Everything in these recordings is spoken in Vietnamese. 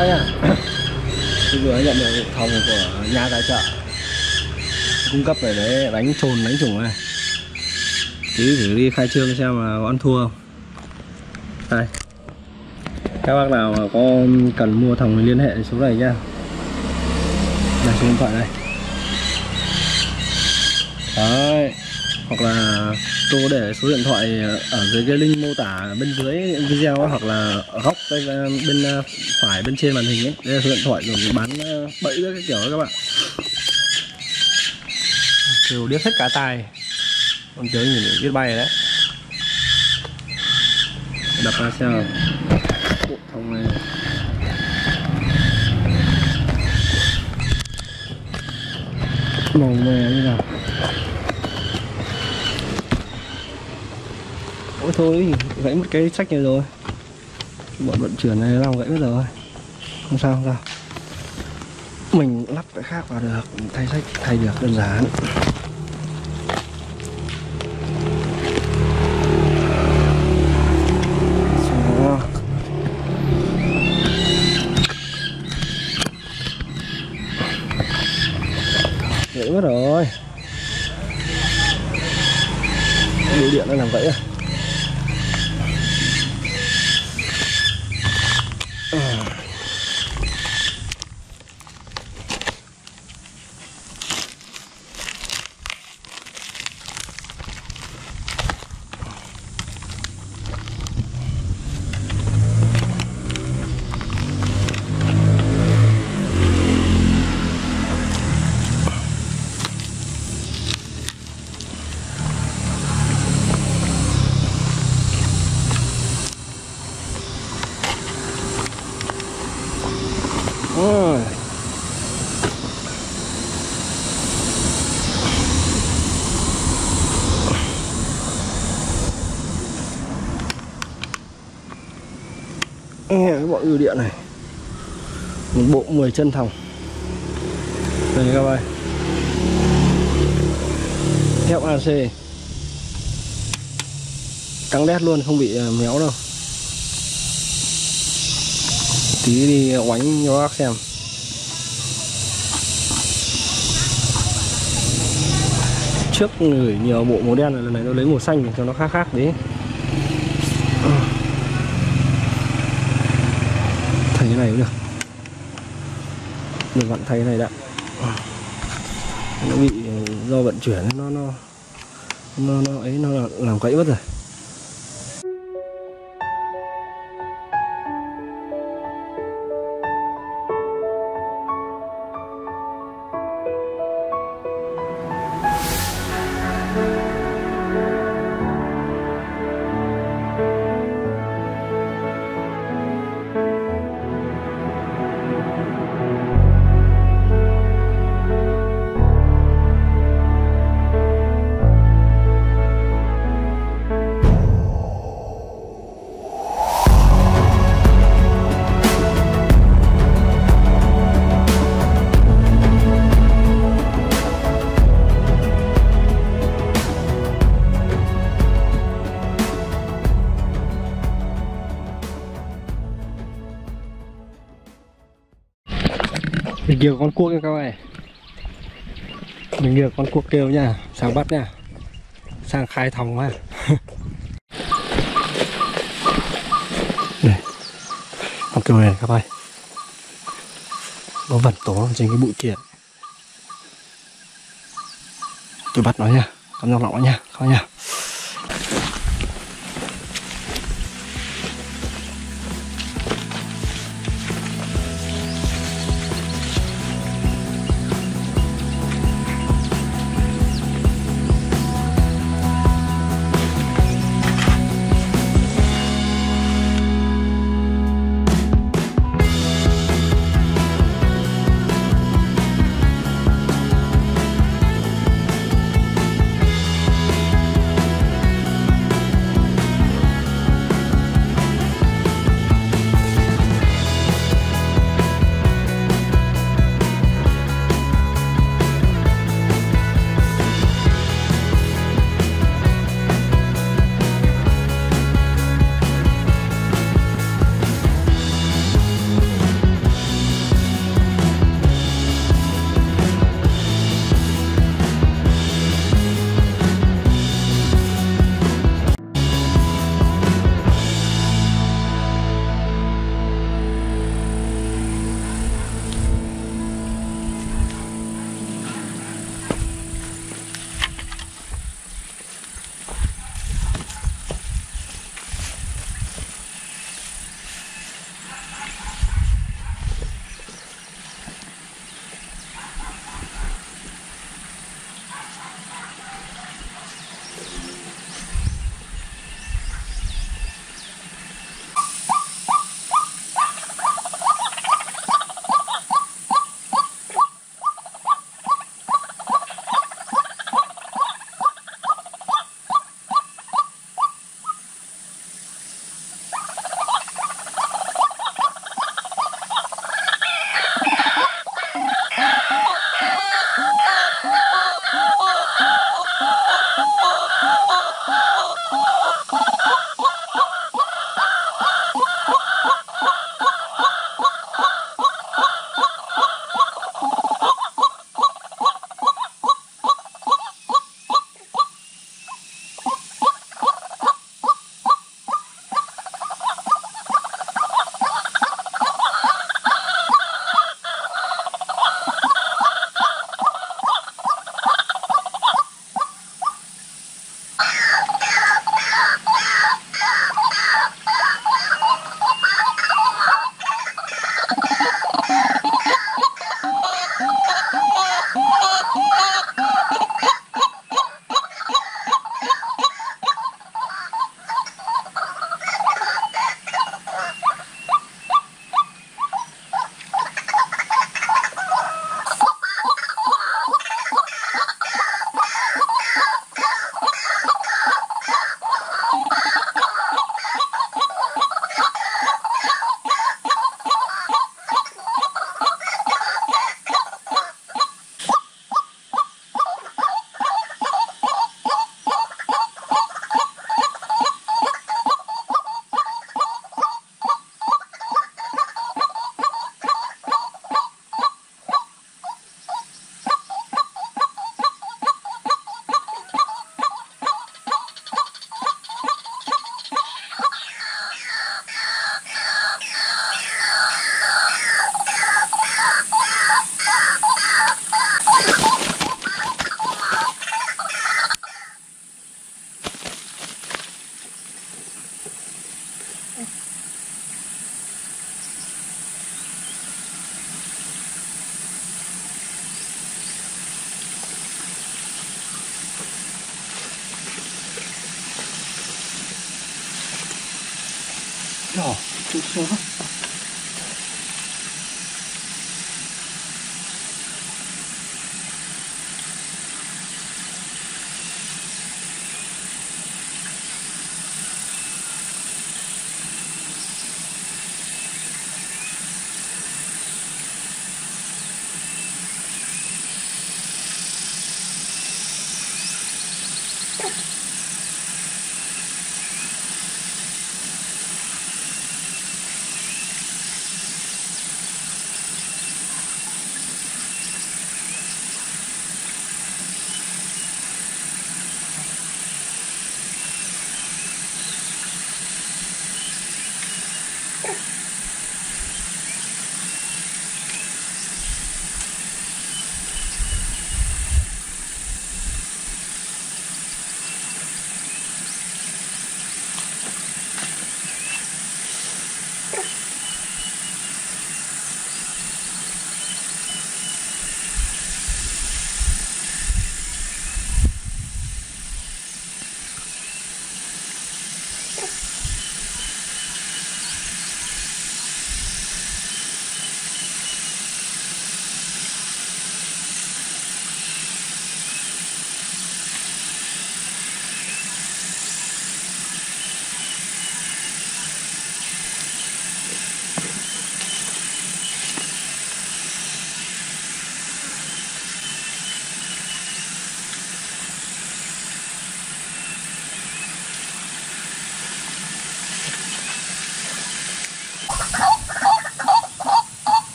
bác nhá. Tôi vừa nhận được thòng của nhà tài trợ cung cấp về để đánh trồn đánh chủng này. Tí thử đi khai trương xem mà có ăn thua không. Đây. Các bác nào mà có cần mua thòng thì liên hệ số này nhá. Đây số điện thoại đây. Đấy. Hoặc là tôi để số điện thoại ở dưới cái link mô tả bên dưới video ấy, hoặc là ở góc bên phải bên trên màn hình ấy. Đây là số điện thoại rồi bán bẫy các kiểu đó các bạn. Kiểu điếc hết cả tai. Con chớ nhìn biết bay đấy. Đập ra xem bộ thòng này. Màu mè như nào. Ôi thôi, gãy một cái sách này rồi. Bọn vận chuyển này làm gãy mất rồi. Không sao, không sao. Mình lắp cái khác vào được, thay sách thay được đơn giản. Gãy mất rồi. Dây điện nó làm gãy à. Nghe cái bọn ưu điện này, một bộ 10 chân thòng đây các bạn, thép AC căng đét luôn, không bị méo đâu. Tí đi oánh cho bác xem. Trước gửi nhiều bộ màu đen này, lần này tôi lấy màu xanh để cho nó khác khác đấy. Thay cái này cũng được. Mình vẫn thay cái này đã. Nó bị do vận chuyển nó làm gãy mất rồi. Mình kêu con cuốc nha các bạn. Mình kêu con cuốc kêu nha, sang bắt nha, sang khai thòng ha. Đây, con kêu này các bạn. Nó vẩn tố trên cái bụi kia. Tôi bắt nó nha, con nhọn lọ nha, các bạn nha.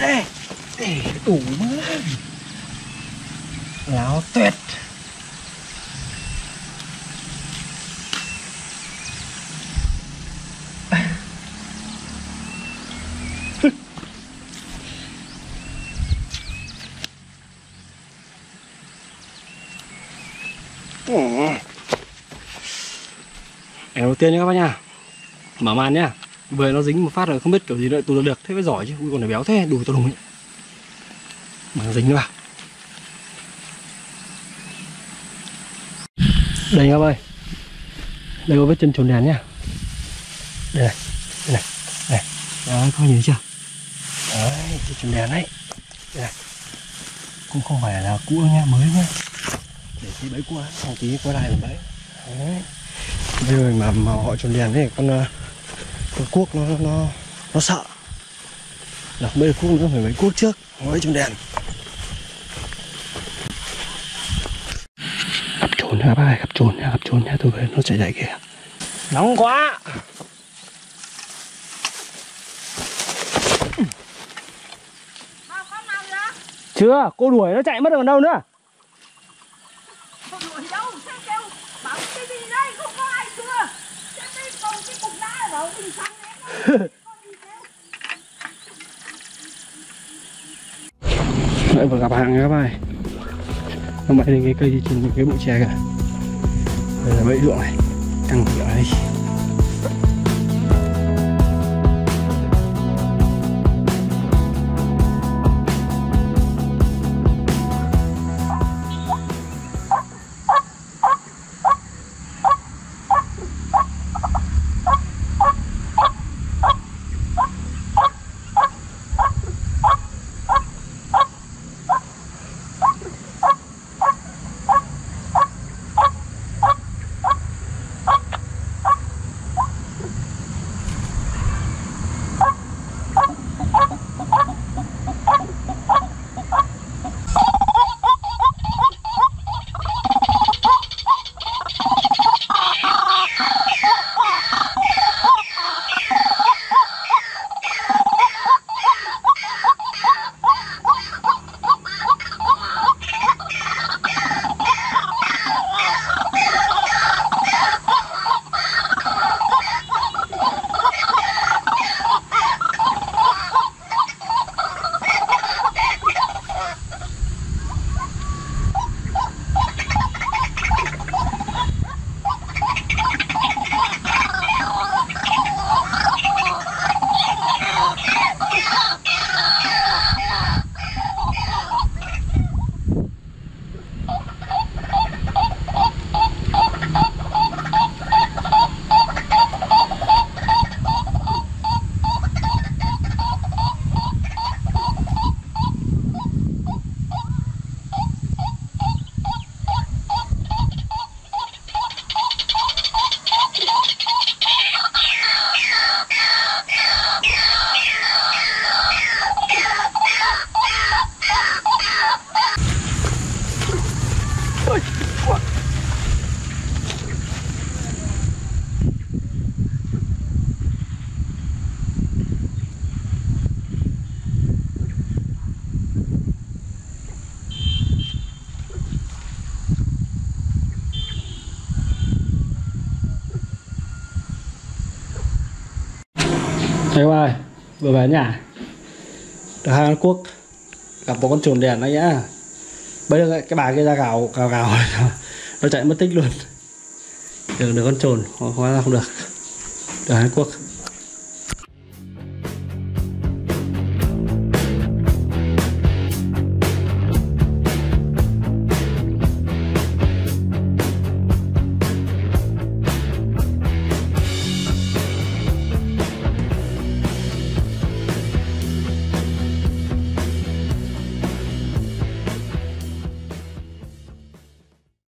đây để đủ mỡ láo tuyệt. Em đầu tiên nhá các bác nha, mở màn nhá. Vừa nó dính một phát rồi không biết kiểu gì nữa tụt được, thế mới giỏi chứ. Ui, con này béo thế, đùi to đùng ấy mà nó dính nữa vào. Đây các ơi, đây có vết chân trồn đèn nhá. Đây này, đây này, này, đấy, có nhìn thấy chưa? Đấy, chân trồn đèn đấy. Đây này, cũng không phải là cũ nha, mới nhá. Để tí bẫy qua, xong tí qua lại làm bẫy. Đấy. Bây giờ mà họ trồn đèn thế con cuốc nó sợ là không biết được cuốc nữa, phải bẫy cuốc trước mới trồn đèn. Gặp trồn nha bác ơi, gặp trồn nha, tôi nó chạy dậy kìa. Nóng quá. Chưa, cô đuổi nó chạy mất rồi còn đâu nữa. Không đuổi đâu, sao kêu bảo cái gì đây, không có ai cưa. Trên đây còn cái cục đá bảo mình xăng đấy. Lại vừa gặp hàng nha các bạn. Nó bẫy lên cái cây trên cái bụi tre kìa. Đây là bẫy ruộng này, căng kiểu đây. Hiếu ơi, vừa về nhà được 2 con cuốc, gặp một con trồn đèn đấy nhá. Bây giờ cái bà kia ra gào nó chạy mất tích luôn. Được con trồn, hóa ra không được. Được 2 cuốc.